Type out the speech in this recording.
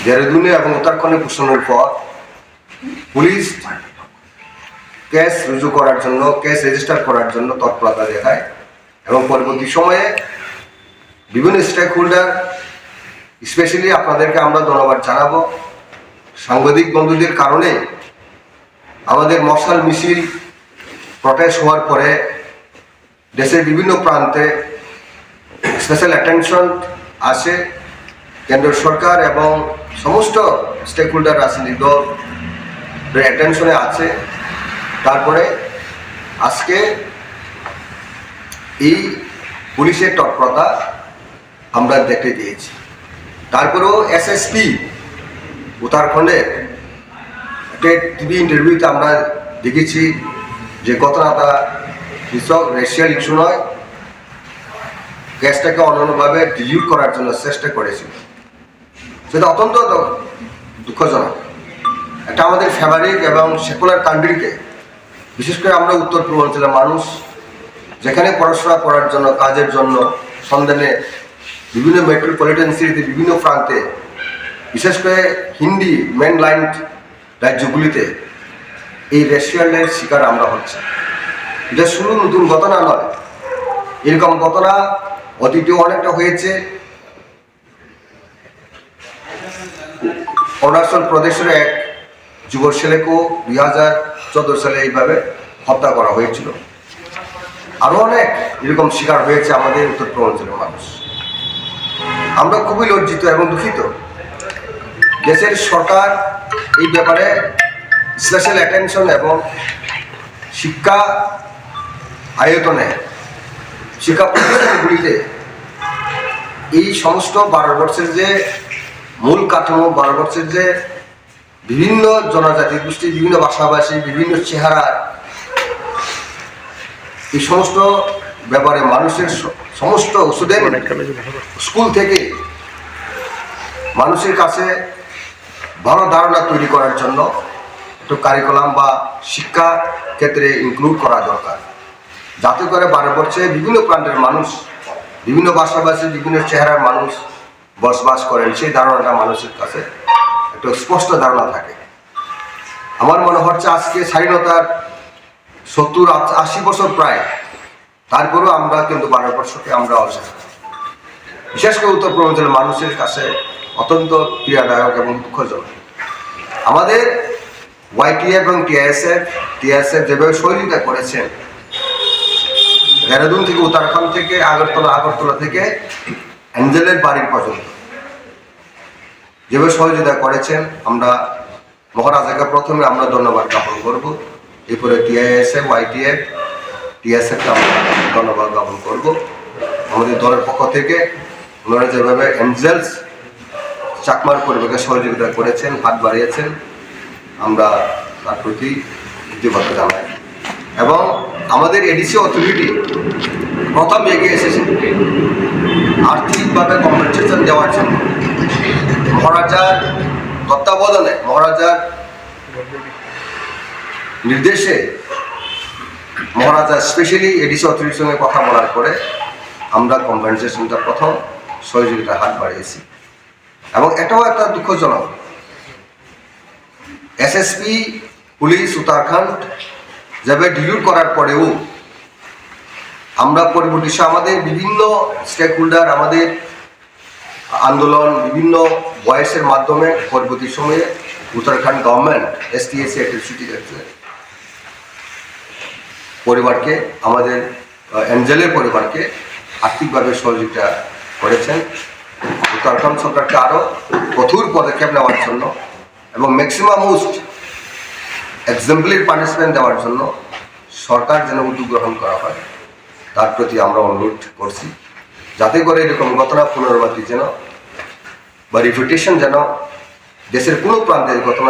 দেহরাদুনে এবং উত্তরাখণ্ডে ঘোষণার পর পুলিশ কেস রুজু করার জন্য, কেস রেজিস্টার করার জন্য তৎপরতা দেখায় এবং পরবর্তী সময়ে বিভিন্ন স্টেক হোল্ডার, স্পেশালি আপনাদেরকে আমরা ধন্যবাদ জানাবো। সাংবাদিক বন্ধুদের কারণে আমাদের মশাল মিছিল প্রটেস্ট হওয়ার পরে দেশের বিভিন্ন প্রান্তে স্পেশাল অ্যাটেনশন আসে কেন্দ্র সরকার এবং সমস্ত স্টেক হোল্ডার, রাজনৈতিক দল অ্যাটেনশনে আছে। তারপরে আজকে এই পুলিশের তৎপরতা আমরা দেখতে পেয়েছি। তারপরেও এসএসপি উত্তরাখণ্ডের একটা টিভি ইন্টারভিউতে আমরা দেখেছি যে ঘটনাটা কৃষক রেশিয়াল ইস্যু নয়, গ্যাসটাকে অন্যান্যভাবে ডিলিউট করার জন্য চেষ্টা করেছিল। সেটা অত্যন্ত দুঃখজনক। এটা আমাদের ফেভারিট এবং সেকুলার কান্ট্রিতে, বিশেষ করে আমরা উত্তর পূর্বাঞ্চলের মানুষ, যেখানে পড়াশোনা করার জন্য, কাজের জন্য সন্ধানে বিভিন্ন মেট্রোপলিটন সিটিতে বিভিন্ন প্রান্তে, বিশেষ করে হিন্দি মেন লাইন রাজ্যগুলিতে এই রেশিয়ালের শিকার আমরা হচ্ছি। এটা শুধু নতুন ঘটনা নয়, এরকম ঘটনা অতীতেও অনেকটা হয়েছে। অরুণাচল প্রদেশের এক যুব ছেলেকেও 2014 সালে এইভাবে হত্যা করা হয়েছিল। আরও অনেক এরকম শিকার হয়েছে আমাদের উত্তর পূর্বাঞ্চলের মানুষ। আমরা খুবই লজ্জিত এবং দুঃখিত। দেশের সরকার এই ব্যাপারে স্পেশাল অ্যাটেনশন এবং শিক্ষা আয়তনে, শিক্ষা প্রতিষ্ঠানগুলিতে এই সমস্ত ভারতবর্ষের যে মূল কাঠামো, ভারতবর্ষের যে বিভিন্ন জনজাতি গোষ্ঠী, বিভিন্ন ভাষাভাষী, বিভিন্ন চেহারা, এই সমস্ত ব্যাপারে মানুষের সমস্ত স্কুল থেকে মানুষের কাছে ভালো ধারণা তৈরি করার জন্য একটু কারিকুলাম বা শিক্ষা ক্ষেত্রে ইনক্লুড করা দরকার, যাতে করে ভারতবর্ষে বিভিন্ন প্রান্তের মানুষ, বিভিন্ন ভাষাভাষী, বিভিন্ন চেহারার মানুষ বসবাস করেন, সেই ধারণাটা মানুষের কাছে একটু স্পষ্ট ধারণা থাকে। আমার মনে হচ্ছে আজকে স্বাধীনতার 70-80 বছর প্রায়, তারপরেও আমরা কিন্তু ভারতবর্ষকে আমরা বিশেষ করে উত্তর পূর্বাঞ্চলের মানুষের কাছে অত্যন্ত পীড়াদায়ক এবং দুঃখজনক। আমাদের YTF এবং TSF যেভাবে সহযোগিতা করেছেন, দেহরাদুন থেকে, উত্তরাখণ্ড থেকে, আগরতলা থেকে অ্যাঞ্জেলের বাড়ির পর্যন্ত যেভাবে সহযোগিতা করেছেন, আমরা মহারাজাকে প্রথমে আমরা ধন্যবাদ জ্ঞাপন করব। এরপরে TISF, YTF, TSFকে আমরা ধন্যবাদ জ্ঞাপন করব। আমাদের দলের পক্ষ থেকে ওনারা যেভাবে অ্যাঞ্জেলস চাকমার পরিবারকে সহযোগিতা করেছেন, হাত বাড়িয়েছেন, আমরা তার প্রতি কৃতজ্ঞতা জানাই। এবং আমাদের এডিসি অথরিটি প্রথম এগিয়ে এসেছে আর্থিকভাবে কম্পেনসেশন দেওয়ার জন্য। মহারাজার তত্ত্বাবধানে, মহারাজার নির্দেশে মহারাজা স্পেশালি এডিসি অথরিটির সঙ্গে কথা বলার পরে আমরা কম্পেনসেশনটা প্রথম সহযোগিতার হাত বাড়িয়েছি। এবং এটাও একটা দুঃখজনক, এসএসপি পুলিশ উত্তরাখণ্ড যেভাবে ডিলিউট করার পরেও আমরা পরবর্তী আমাদের বিভিন্ন স্টেক হোল্ডার, আমাদের আন্দোলন, বিভিন্ন ভয়েসের মাধ্যমে পরবর্তী সময়ে উত্তরাখণ্ড গভর্নমেন্ট STSC অ্যাট্রিসিটি পরিবারকে, আমাদের অ্যাঞ্জেলের পরিবারকে আর্থিকভাবে সহযোগিতা করেছেন। উত্তরাখণ্ড সরকারকে আরও কঠোর পদক্ষেপ নেওয়ার জন্য এবং ম্যাক্সিমাম মোস্ট এক্সাম্পলারি পানিশমেন্ট দেওয়ার জন্য সরকার যেন উদ্যোগ গ্রহণ করা হয়, তার প্রতি আমরা অনুরোধ করছি, যাতে করে এরকম ঘটনা পুনরাবৃত্তি যেন বা রিপিটেশন যেন দেশের কোনো প্রান্তের ঘটনা